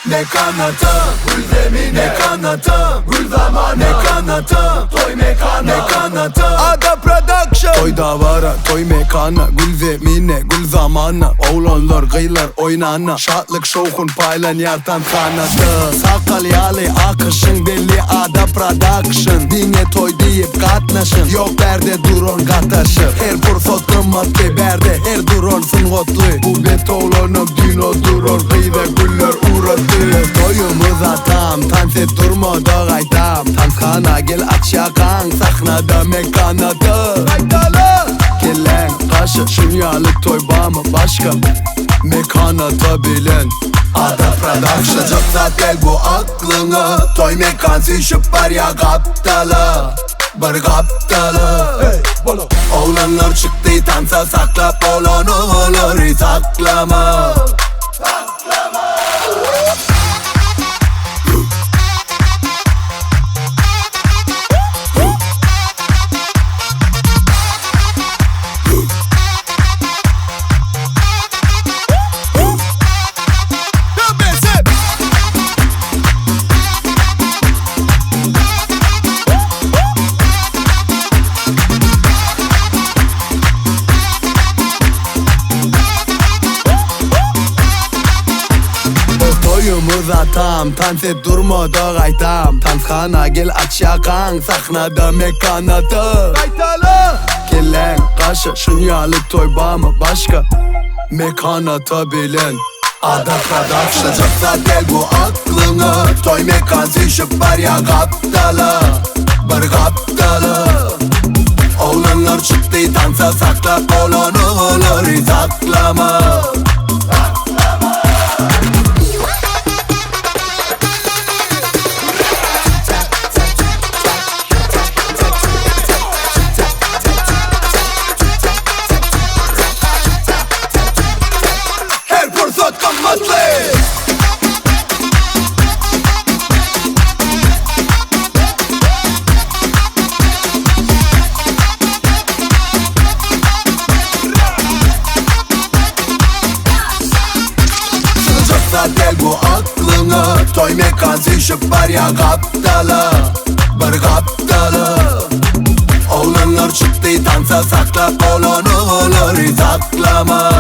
Ne kanatım, gül zemine. Ne kanatım, gül zamanı. Ne kanatım, toy mekana. Ne kanatım, Ada Production. Toy davara, toy mekana. Gül zemine, gül zamanı. Oğlanlar, kıylar, oynana. Şatlık şokun paylan yartan kanatı. Sakal yali akışın belli Ada Production. Dine toy deyip katnaşın. Yok berde duron kataşır. Her fırsat kımmatlı berde. Her duron fıngotlu. Bu bet oğlanım dino durur. Kıyda güller uğradı. Toyumuza tam, tanset durmadı gaytam. Tanskana gel aç yakan. Sahnada mekanadı. Kaydalı gelen kaşı, şunyalı toy bağımı başka. Mekanata bilen Ada Production. Çıksa gel bu aklını. Toy mekansi şıpar ya kaptalı. Bir kaptalı Oğlanlar çıktı tansa sakla polonu olur saklama. Toyumuza tam, tanset durmadı gaytam. Tanskana gel aç yakan. Sahnada mekanatı. Kaytalı gelen kaşı, şunyalı toy bağımı başka. Mekanata bilen Ada Production. Çıksa gel bu aklını. Toy mekansi şıpar ya kaptalı. Bir kaptalı Oğlanlar çıktı dansa sakla polonu olur saklama. Her fırsat kımmetli. Gel bu aklını. Toy mekansi şıpar ya kaptalı. Bir kaptalı Oğlanlar çıktı dansa sakla polonu olur saklama.